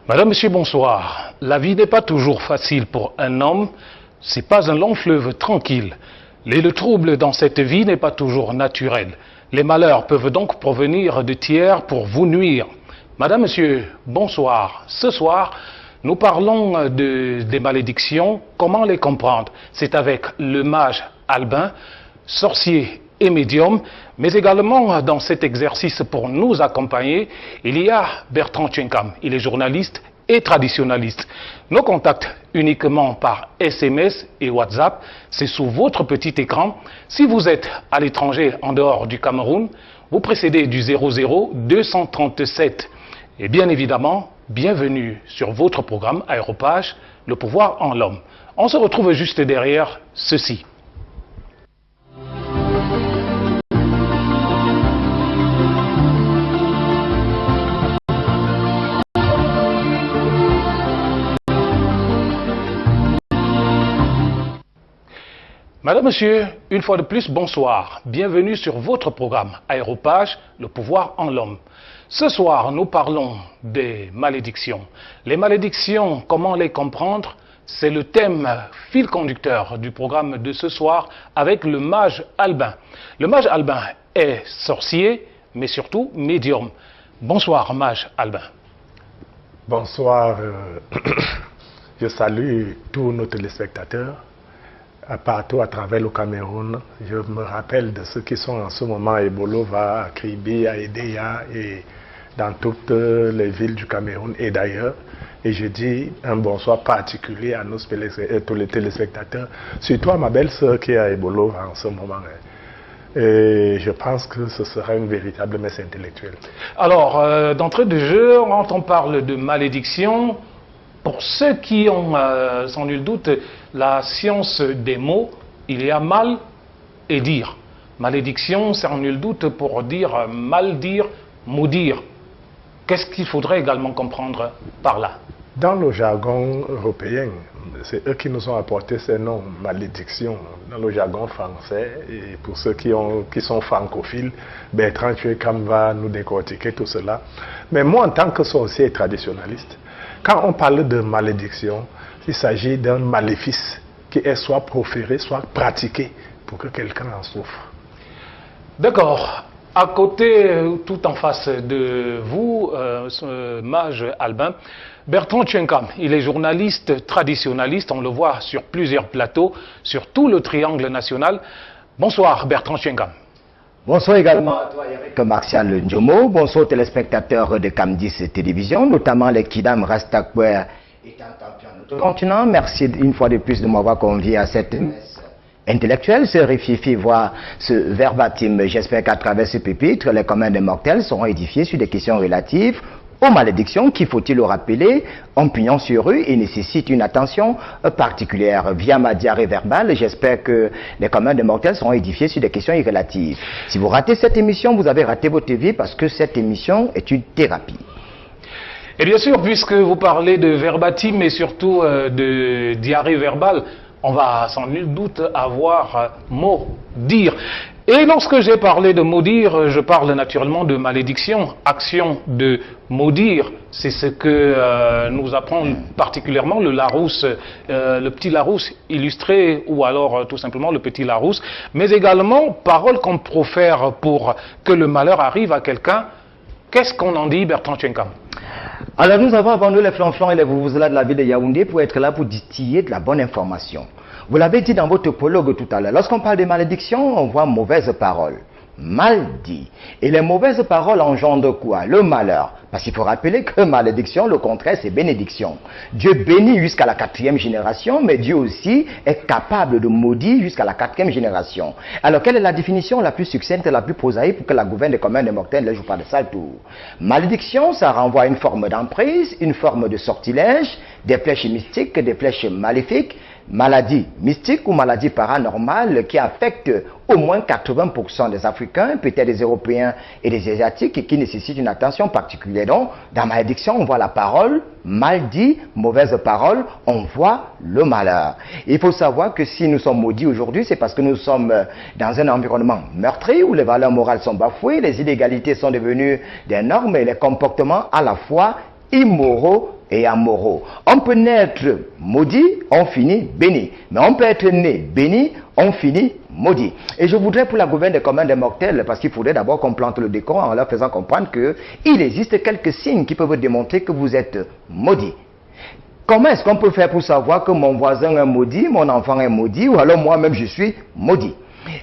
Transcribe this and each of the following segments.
Madame, Monsieur, bonsoir. La vie n'est pas toujours facile pour un homme, c'est pas un long fleuve tranquille. Le trouble dans cette vie n'est pas toujours naturel. Les malheurs peuvent donc provenir de tiers pour vous nuire. Madame, Monsieur, bonsoir. Ce soir, nous parlons des malédictions, comment les comprendre. C'est avec le mage Albin, sorcier et médium, mais également dans cet exercice pour nous accompagner, il y a Bertrand Tchenkam, il est journaliste et traditionnaliste. Nos contacts uniquement par SMS et WhatsApp, c'est sous votre petit écran. Si vous êtes à l'étranger en dehors du Cameroun, vous précédez du 00 237. Et bien évidemment, bienvenue sur votre programme Aéropage, le pouvoir en l'homme. On se retrouve juste derrière ceci. Madame, Monsieur, une fois de plus, bonsoir. Bienvenue sur votre programme Aéropage, le pouvoir en l'homme. Ce soir, nous parlons des malédictions. Les malédictions, comment les comprendre? C'est le thème fil conducteur du programme de ce soir avec le mage Albin. Le mage Albin est sorcier, mais surtout médium. Bonsoir, mage Albin. Bonsoir. Je salue tous nos téléspectateurs. Partout à travers le Cameroun, je me rappelle de ceux qui sont en ce moment à Ebolova, à Kribi, à Edea et dans toutes les villes du Cameroun et d'ailleurs. Et je dis un bonsoir particulier à tous les téléspectateurs, surtout à ma belle-sœur qui est à Ebolova en ce moment. Et je pense que ce sera une véritable messe intellectuelle. Alors, d'entrée de jeu, quand on parle de malédiction, pour ceux qui ont, sans nul doute, la science des mots, il y a mal et dire. Malédiction, sans nul doute, pour dire mal dire, maudire. Qu'est-ce qu'il faudrait également comprendre par là? Dans le jargon européen, c'est eux qui nous ont apporté ces noms, malédiction. Dans le jargon français, et pour ceux qui sont francophiles, Bertrand Tchenkam va nous décortiquer tout cela. Mais moi, en tant que sorcier traditionnaliste, quand on parle de malédiction, il s'agit d'un maléfice qui est soit proféré, soit pratiqué pour que quelqu'un en souffre. D'accord. À côté, tout en face de vous, ce mage Albin, Bertrand Tchenkam, il est journaliste traditionnaliste, on le voit sur plusieurs plateaux, sur tout le triangle national. Bonsoir Bertrand Tchenkam. Bonsoir également à toi Eric Martial Ndjomo, bonsoir aux téléspectateurs de Cam10 Télévision, notamment les Kidam Rastakwer étant champion de notre continent. Merci une fois de plus de m'avoir convié à cette messe intellectuelle. Ce Rififi voit ce verbatim. J'espère qu'à travers ce pupitre, les communs des mortels seront édifiés sur des questions relatives aux malédictions qui, faut-il le rappeler, ont pignon sur rue et nécessitent une attention particulière. Via ma diarrhée verbale, j'espère que les communs des mortels seront édifiés sur des questions irrelatives. Si vous ratez cette émission, vous avez raté votre vie parce que cette émission est une thérapie. Et bien sûr, puisque vous parlez de verbatim et surtout de diarrhée verbale, on va sans nul doute avoir mot dire. Et lorsque j'ai parlé de maudire, je parle naturellement de malédiction, action de maudire. C'est ce que nous apprend particulièrement le Larousse, le petit Larousse illustré, ou alors tout simplement le petit Larousse, mais également paroles qu'on profère pour que le malheur arrive à quelqu'un. Qu'est-ce qu'on en dit, Bertrand Tchenkam? Alors nous avons abandonné les flanflans et les vouvouzlas de la ville de Yaoundé pour être là pour distiller de la bonne information. Vous l'avez dit dans votre prologue tout à l'heure, lorsqu'on parle de malédiction, on voit mauvaises paroles. Mal dit. Et les mauvaises paroles engendrent quoi? Le malheur. Parce qu'il faut rappeler que malédiction, le contraire, c'est bénédiction. Dieu bénit jusqu'à la 4e génération, mais Dieu aussi est capable de maudire jusqu'à la 4e génération. Alors, quelle est la définition la plus succincte et la plus prosaïque pour que la gouverne des communs des mortels ne joue pas de sale tour? Malédiction, ça renvoie à une forme d'emprise, une forme de sortilège, des flèches mystiques, des flèches maléfiques, maladie mystique ou maladie paranormale qui affecte au moins 80% des Africains, peut-être des Européens et des Asiatiques, et qui nécessitent une attention particulière. Donc, dans malédiction, on voit la parole, mal dit, mauvaise parole, on voit le malheur. Il faut savoir que si nous sommes maudits aujourd'hui, c'est parce que nous sommes dans un environnement meurtri, où les valeurs morales sont bafouées, les inégalités sont devenues des normes et les comportements à la fois immoraux et amoraux. On peut naître maudit, on finit béni. Mais on peut être né béni, on finit maudit. Et je voudrais pour la gouverne des communs des mortels, parce qu'il faudrait d'abord qu'on plante le décor en leur faisant comprendre qu'il existe quelques signes qui peuvent démontrer que vous êtes maudit. Comment est-ce qu'on peut faire pour savoir que mon voisin est maudit, mon enfant est maudit, ou alors moi-même je suis maudit?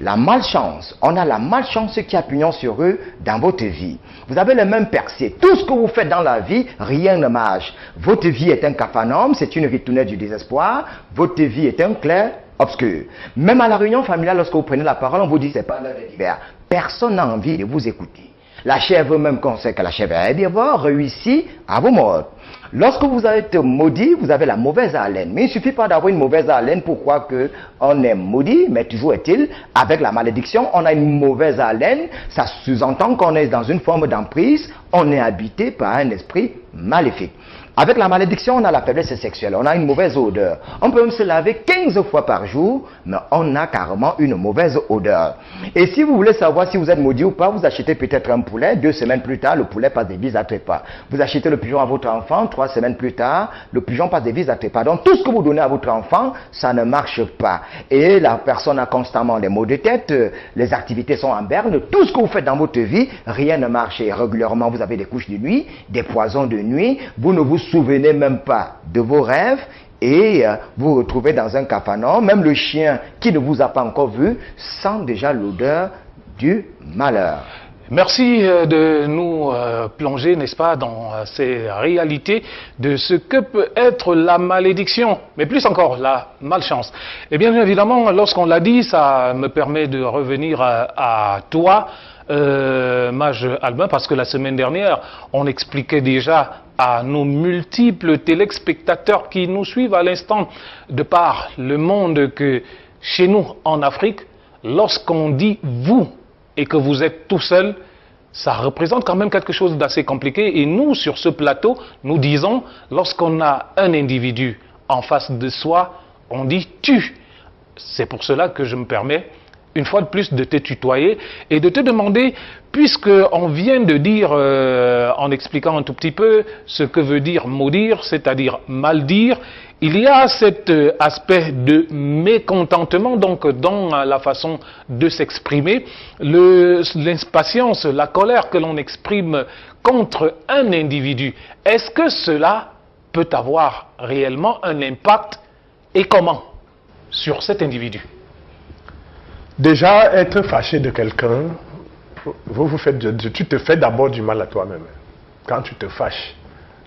La malchance, on a la malchance qui a pignon sur eux dans votre vie. Vous avez les mêmes percées. Tout ce que vous faites dans la vie, rien ne marche. Votre vie est un capharnaüm, c'est une ritournelle du désespoir. Votre vie est un clair obscur. Même à la réunion familiale, lorsque vous prenez la parole, on vous dit c'est pas l'heure de l'hiver. Personne n'a envie de vous écouter. La chèvre même conseille que la chèvre est herbivore, réussit à vous mordre. Lorsque vous êtes maudit, vous avez la mauvaise haleine. Mais il ne suffit pas d'avoir une mauvaise haleine pour croire qu'on est maudit, mais toujours est-il, avec la malédiction, on a une mauvaise haleine, ça sous-entend qu'on est dans une forme d'emprise, on est habité par un esprit maléfique. Avec la malédiction, on a la faiblesse sexuelle, on a une mauvaise odeur. On peut même se laver 15 fois par jour, mais on a carrément une mauvaise odeur. Et si vous voulez savoir si vous êtes maudit ou pas, vous achetez peut-être un poulet, 2 semaines plus tard, le poulet passe des vis à trépas. Vous achetez le pigeon à votre enfant, 3 semaines plus tard, le pigeon passe des vis à trépas. Donc tout ce que vous donnez à votre enfant, ça ne marche pas. Et la personne a constamment des maux de tête, les activités sont en berne, tout ce que vous faites dans votre vie, rien ne marche. Et régulièrement, vous avez des couches de nuit, des poisons de nuit, vous ne vous souvenez même pas de vos rêves et vous vous retrouvez dans un capharnaüm. Même le chien qui ne vous a pas encore vu sent déjà l'odeur du malheur. Merci de nous plonger, n'est-ce pas, dans ces réalités de ce que peut être la malédiction, mais plus encore la malchance. Et bien évidemment, lorsqu'on l'a dit, ça me permet de revenir à toi, Maj Albin, parce que la semaine dernière, on expliquait déjà à nos multiples téléspectateurs qui nous suivent à l'instant de par le monde que chez nous en Afrique, lorsqu'on dit vous et que vous êtes tout seul, ça représente quand même quelque chose d'assez compliqué. Et nous, sur ce plateau, nous disons, lorsqu'on a un individu en face de soi, on dit tu. C'est pour cela que je me permets une fois de plus de te tutoyer et de te demander, puisqu'on vient de dire, en expliquant un tout petit peu ce que veut dire maudire, c'est-à-dire mal dire, il y a cet aspect de mécontentement donc dans la façon de s'exprimer, l'impatience, la colère que l'on exprime contre un individu. Est-ce que cela peut avoir réellement un impact et comment sur cet individu? Déjà, être fâché de quelqu'un, tu te fais d'abord du mal à toi-même. Quand tu te fâches,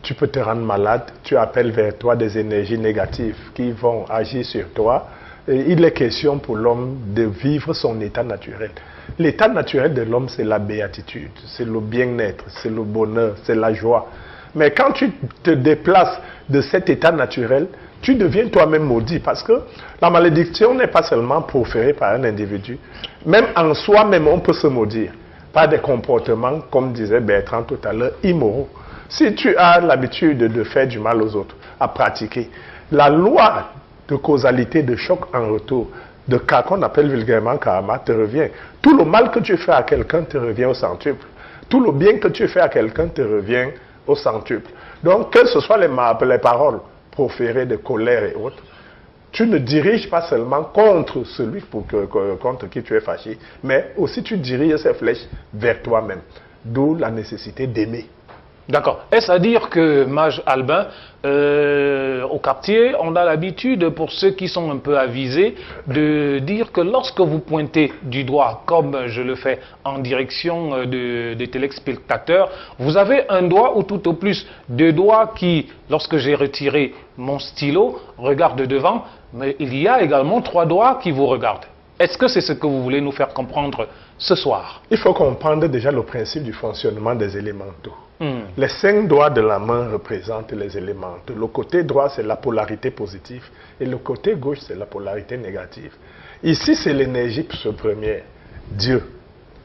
tu peux te rendre malade, tu appelles vers toi des énergies négatives qui vont agir sur toi. Et il est question pour l'homme de vivre son état naturel. L'état naturel de l'homme, c'est la béatitude, c'est le bien-être, c'est le bonheur, c'est la joie. Mais quand tu te déplaces de cet état naturel, tu deviens toi-même maudit, parce que la malédiction n'est pas seulement proférée par un individu. Même en soi-même, on peut se maudire par des comportements, comme disait Bertrand tout à l'heure, immoraux. Si tu as l'habitude de faire du mal aux autres, à pratiquer, la loi de causalité, de choc en retour, de cas qu'on appelle vulgairement karma, te revient. Tout le mal que tu fais à quelqu'un te revient au centuple. Tout le bien que tu fais à quelqu'un te revient au centuple. Donc, que ce soit les paroles proférées de colère et autres, tu ne diriges pas seulement contre celui contre qui tu es fâché, mais aussi tu diriges ces flèches vers toi-même. D'où la nécessité d'aimer. D'accord. Est-ce à dire que, Maj Albin, au quartier, on a l'habitude, pour ceux qui sont un peu avisés, de dire que lorsque vous pointez du doigt, comme je le fais en direction des téléspectateurs, vous avez un doigt ou tout au plus 2 doigts qui, lorsque j'ai retiré mon stylo, regardent devant, mais il y a également 3 doigts qui vous regardent. Est-ce que c'est ce que vous voulez nous faire comprendre ce soir? Il faut comprendre déjà le principe du fonctionnement des élémentaux. Les 5 doigts de la main représentent les élémentaux. Le côté droit, c'est la polarité positive et le côté gauche, c'est la polarité négative. Ici, c'est l'énergie première, Dieu,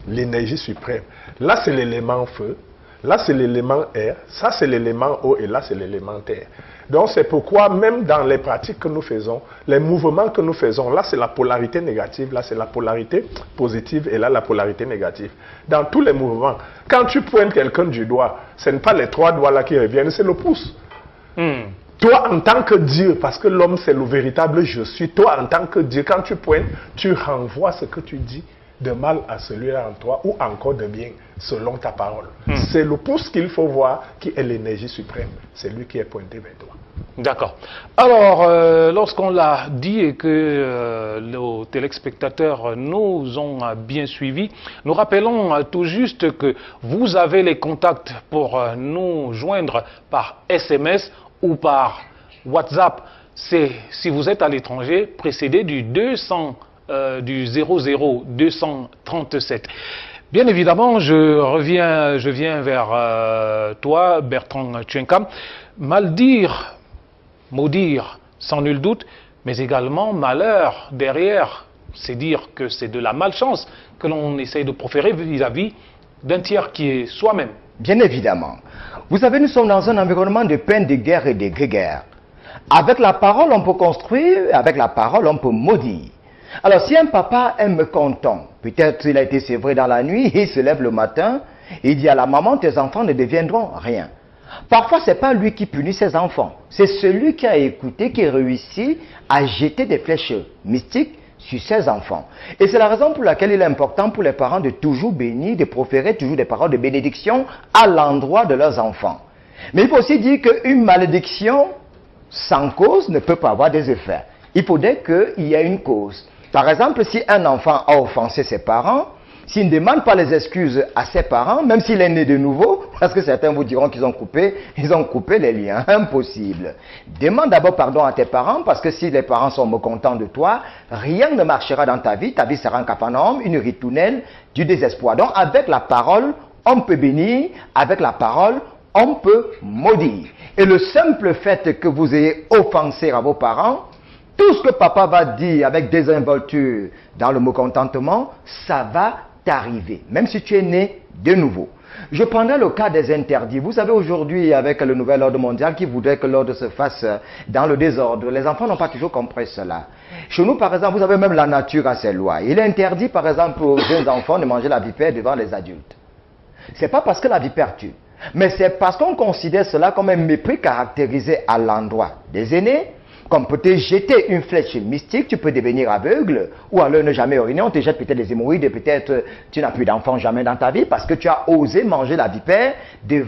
l'énergie suprême. Là, c'est l'élément feu. Là, c'est l'élément air, ça, c'est l'élément eau, et là, c'est l'élément terre. Donc, c'est pourquoi, même dans les pratiques que nous faisons, les mouvements que nous faisons, là, c'est la polarité négative, là, c'est la polarité positive, et là, la polarité négative. Dans tous les mouvements, quand tu pointes quelqu'un du doigt, ce n'est pas les 3 doigts là qui reviennent, c'est le pouce. Toi, en tant que Dieu, parce que l'homme, c'est le véritable je suis, toi, en tant que Dieu, quand tu pointes, tu renvoies ce que tu dis de mal à celui-là en toi, ou encore de bien, selon ta parole. C'est le pouce qu'il faut voir, qui est l'énergie suprême. C'est lui qui est pointé vers toi. D'accord. Alors, lorsqu'on l'a dit et que nos téléspectateurs nous ont bien suivis, nous rappelons tout juste que vous avez les contacts pour nous joindre par SMS ou par WhatsApp. C'est, si vous êtes à l'étranger, précédé du 00 237. Bien évidemment, je viens vers toi, Bertrand Tchenkam. Maldire, maudire, sans nul doute, mais également malheur derrière. C'est dire que c'est de la malchance que l'on essaye de proférer vis-à-vis d'un tiers qui est soi-même. Bien évidemment. Vous savez, nous sommes dans un environnement de peine, de guerre et de guerre. Avec la parole, on peut construire, avec la parole, on peut maudire. Alors, si un papa aime content, peut-être il a été sévré dans la nuit, il se lève le matin, il dit à la maman, tes enfants ne deviendront rien. Parfois, ce n'est pas lui qui punit ses enfants, c'est celui qui a écouté, qui réussit à jeter des flèches mystiques sur ses enfants. Et c'est la raison pour laquelle il est important pour les parents de toujours bénir, de proférer toujours des paroles de bénédiction à l'endroit de leurs enfants. Mais il faut aussi dire qu'une malédiction sans cause ne peut pas avoir des effets. Il faudrait qu'il y ait une cause. Par exemple, si un enfant a offensé ses parents, s'il ne demande pas les excuses à ses parents, même s'il est né de nouveau, parce que certains vous diront qu'ils ont coupé les liens, impossible. Demande d'abord pardon à tes parents, parce que si les parents sont mécontents de toi, rien ne marchera dans ta vie sera un capharnaüm, une ritournelle, du désespoir. Donc avec la parole, on peut bénir, avec la parole, on peut maudire. Et le simple fait que vous ayez offensé à vos parents, tout ce que papa va dire avec désinvolture dans le mécontentement, ça va t'arriver, même si tu es né de nouveau. Je prendrai le cas des interdits. Vous savez, aujourd'hui, avec le nouvel ordre mondial qui voudrait que l'ordre se fasse dans le désordre, les enfants n'ont pas toujours compris cela. Chez nous, par exemple, vous avez même la nature à ses lois. Il est interdit, par exemple, aux jeunes enfants de manger la vipère devant les adultes. Ce n'est pas parce que la vipère tue, mais c'est parce qu'on considère cela comme un mépris caractérisé à l'endroit des aînés. Comme peut te jeter une flèche mystique, tu peux devenir aveugle, ou alors ne jamais uriner, on te jette peut-être des hémorroïdes, peut-être tu n'as plus d'enfants jamais dans ta vie, parce que tu as osé manger la vipère devant